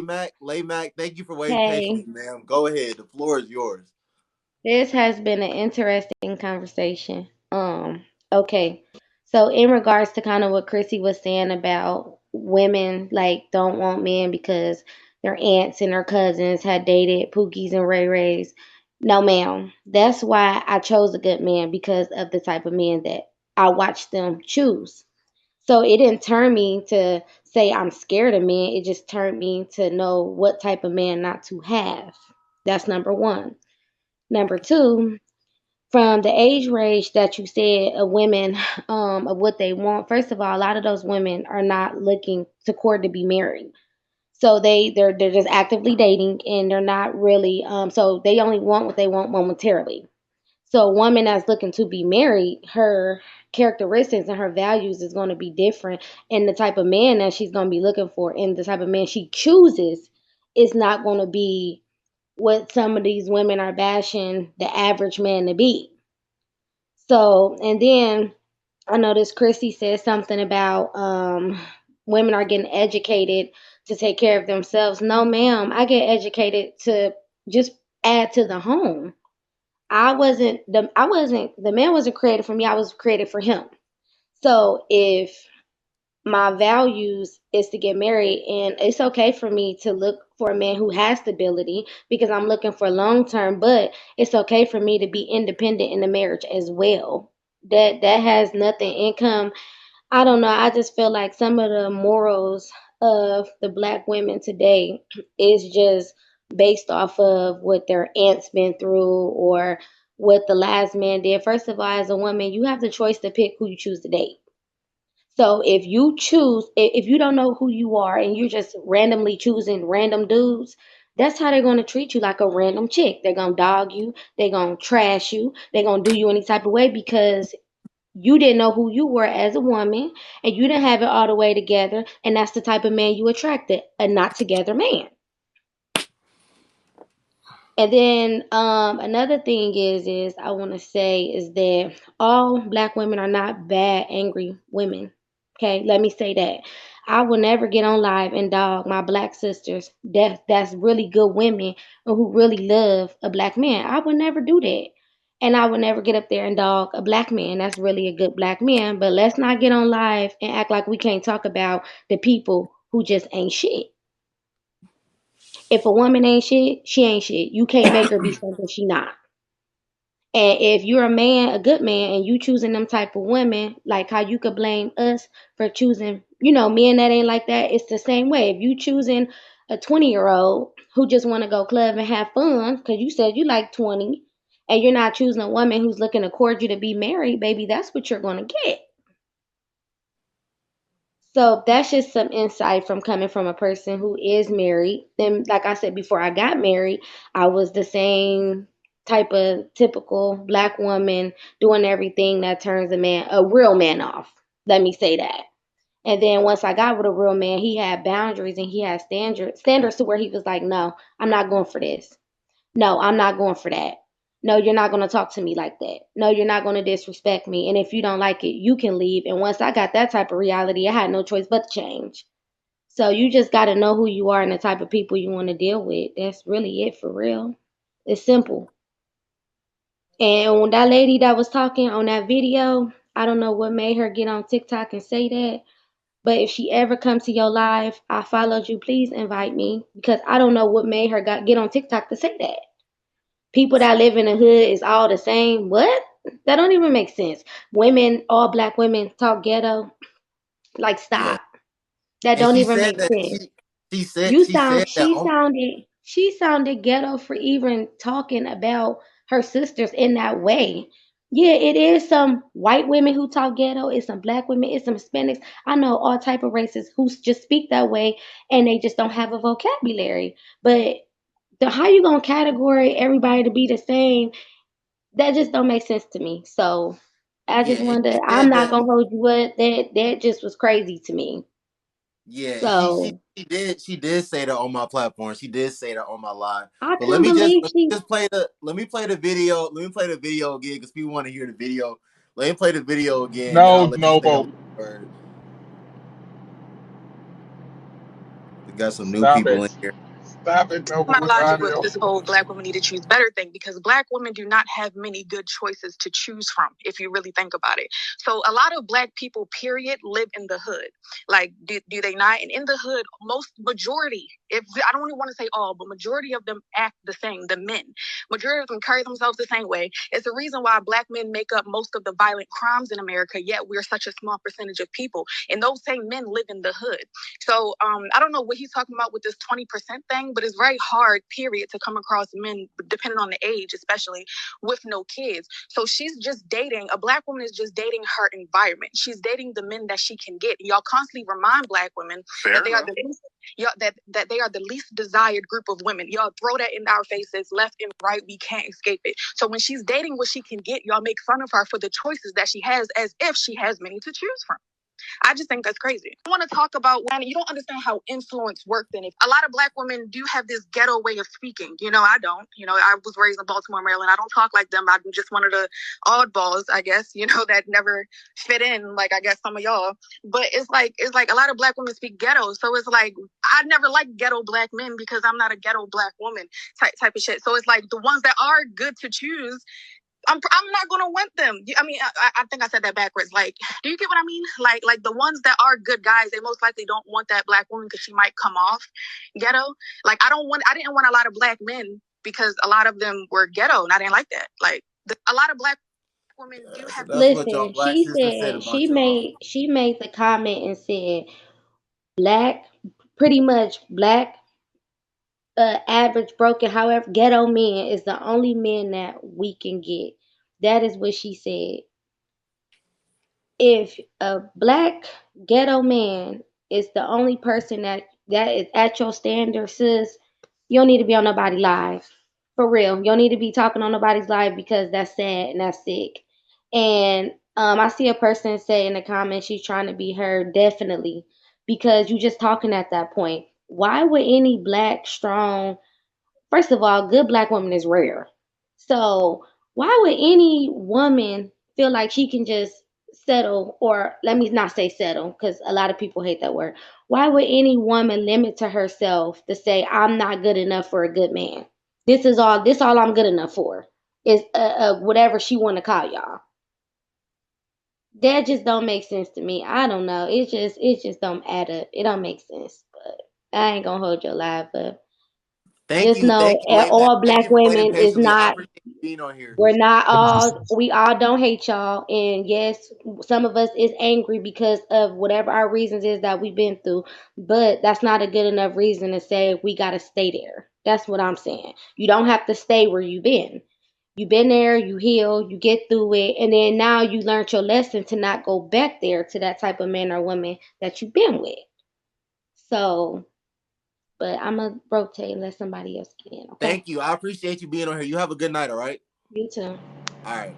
Mac. Lay Mac, thank you for waiting patiently, Hey, ma'am. Go ahead. The floor is yours. this has been an interesting conversation. Okay. So in regards to kind of what Chrissy was saying about women like don't want men because their aunts and their cousins had dated Pookies and Ray Rays. No, ma'am. That's why I chose a good man because of the type of men that I watched them choose. So it didn't turn me to say I'm scared of men. It just turned me to know what type of man not to have. That's number one. Number two, from the age range that you said of women, of what they want. First of all, a lot of those women are not looking to court to be married. So they're just actively dating and they're not really so they only want what they want momentarily. So a woman that's looking to be married, her characteristics and her values is going to be different, and the type of man that she's going to be looking for and the type of man she chooses is not going to be what some of these women are bashing the average man to be. So, and then I noticed Chrissy said something about women are getting educated to take care of themselves. No, ma'am, I get educated to just add to the home. The man wasn't created for me. I was created for him. So if my values is to get married, and it's okay for me to look for a man who has stability because I'm looking for long term, but it's okay for me to be independent in the marriage as well. That has nothing income. I don't know. I just feel like some of the morals of the black women today is just based off of what their aunts been through or what the last man did. First of all, as a woman, you have the choice to pick who you choose to date. So if you choose, if you don't know who you are and you're just randomly choosing random dudes, that's how they're going to treat you, like a random chick. They're going to dog you. They're going to trash you. They're going to do you any type of way because you didn't know who you were as a woman and you didn't have it all the way together. And that's the type of man you attracted, a not together man. And then another thing is I want to say is that all black women are not bad, angry women. Okay, let me say that. I will never get on live and dog my black sisters that's really good women and who really love a black man. I would never do that. And I would never get up there and dog a black man. That's really a good black man. But let's not get on live and act like we can't talk about the people who just ain't shit. If a woman ain't shit, she ain't shit. You can't make her be something she not. And if you're a man, a good man, and you choosing them type of women, like how you could blame us for choosing, men that ain't like that, it's the same way. If you choosing a 20-year-old who just want to go club and have fun, because you said you like 20, and you're not choosing a woman who's looking to court you to be married, baby, that's what you're gonna get. So that's just some insight from coming from a person who is married. And like I said before I got married, I was the same type of typical black woman doing everything that turns a real man off. Let me say that. And then once I got with a real man, he had boundaries and he had standards to where he was like, no, I'm not going for this. No, I'm not going for that. No, you're not going to talk to me like that. No, you're not going to disrespect me. And if you don't like it, you can leave. And once I got that type of reality, I had no choice but to change. So you just got to know who you are and the type of people you want to deal with. That's really it for real. It's simple. And when that lady that was talking on that video, I don't know what made her get on TikTok and say that. But if she ever comes to your live, I followed you. Please invite me because I don't know what made her get on TikTok to say that. People that live in the hood is all the same. What? That don't even make sense. Women, all black women talk ghetto. Like Yeah. stop. That And don't she even said make that sense. she said that She sounded ghetto for even talking about her sisters in that way. Yeah, it is some white women who talk ghetto, it's some black women, it's some Hispanics. I know all type of races who just speak that way and they just don't have a vocabulary. But how you gonna categorize everybody to be the same? That just don't make sense to me. So I yeah, just and she wonder. I'm said not that gonna hold you up. That just was crazy to me. yeah, So she did say that on my platform. She did say that on my live. I But couldn't believe let me she. just play the video. Let me play the video again because people want to hear the video. Let me play the video again, and I'll No, let you no, say the but last word. got some new Stop people it. in here. Stop it, Noble. My logic with this whole black women need to choose better thing, because black women do not have many good choices to choose from, if you really think about it. So a lot of black people, period, live in the hood. Like, do they not? And in the hood, majority, if I don't even want to say all, but majority of them act the same. The men, majority of them carry themselves the same way. It's the reason why black men make up most of the violent crimes in America, yet we're such a small percentage of people. And those same men live in the hood. So I don't know what he's talking about with this 20% thing, but it's very hard, period, to come across men, depending on the age, especially with no kids. So she's just dating, a black woman is just dating her environment. She's dating the men that she can get. Y'all constantly remind black women that they are the least, that they are the least desired group of women. Y'all throw that in our faces left and right. We can't escape it. So when she's dating what she can get, y'all make fun of her for the choices that she has, as if she has many to choose from. I just think that's crazy. I want to talk about when you don't understand how influence works. And if a lot of black women do have this ghetto way of speaking, I don't. I was raised in Baltimore, Maryland. I don't talk like them. I'm just one of the oddballs, I guess, that never fit in, like I guess some of y'all. But it's like a lot of black women speak ghetto. So it's like I never liked ghetto black men because I'm not a ghetto black woman type of shit. So it's like the ones that are good to choose, I'm not gonna want them. I mean, I think I said that backwards. Like, do you get what I mean? Like the ones that are good guys, they most likely don't want that black woman because she might come off ghetto. Like, I didn't want a lot of black men because a lot of them were ghetto, and I didn't like that. Like, a lot of black women do have. Listen, she said she made the comment and said pretty much black average broken, however, ghetto men is the only men that we can get. That is what she said. If a black ghetto man is the only person that is at your standard, sis, you don't need to be on nobody's live. For real. You don't need to be talking on nobody's live because that's sad and that's sick. And I see a person say in the comments she's trying to be heard. Definitely. Because you just talking at that point. Why would any black, strong, first of all, good black woman is rare. So why would any woman feel like she can just settle, or let me not say settle, because a lot of people hate that word. Why would any woman limit to herself to say, I'm not good enough for a good man? This all I'm good enough for is whatever she want to call y'all. That just don't make sense to me. I don't know. It just don't add up. It don't make sense. But I ain't gonna hold your live, but just know all black women is not. We're not all. We all don't hate y'all, and yes, some of us is angry because of whatever our reasons is that we've been through. But that's not a good enough reason to say we gotta stay there. That's what I'm saying. You don't have to stay where you've been. You've been there, you heal, you get through it, and then now you learned your lesson to not go back there to that type of man or woman that you've been with. So, but I'm going to rotate and let somebody else get in, okay? Thank you. I appreciate you being on here. You have a good night, all right? You too. All right.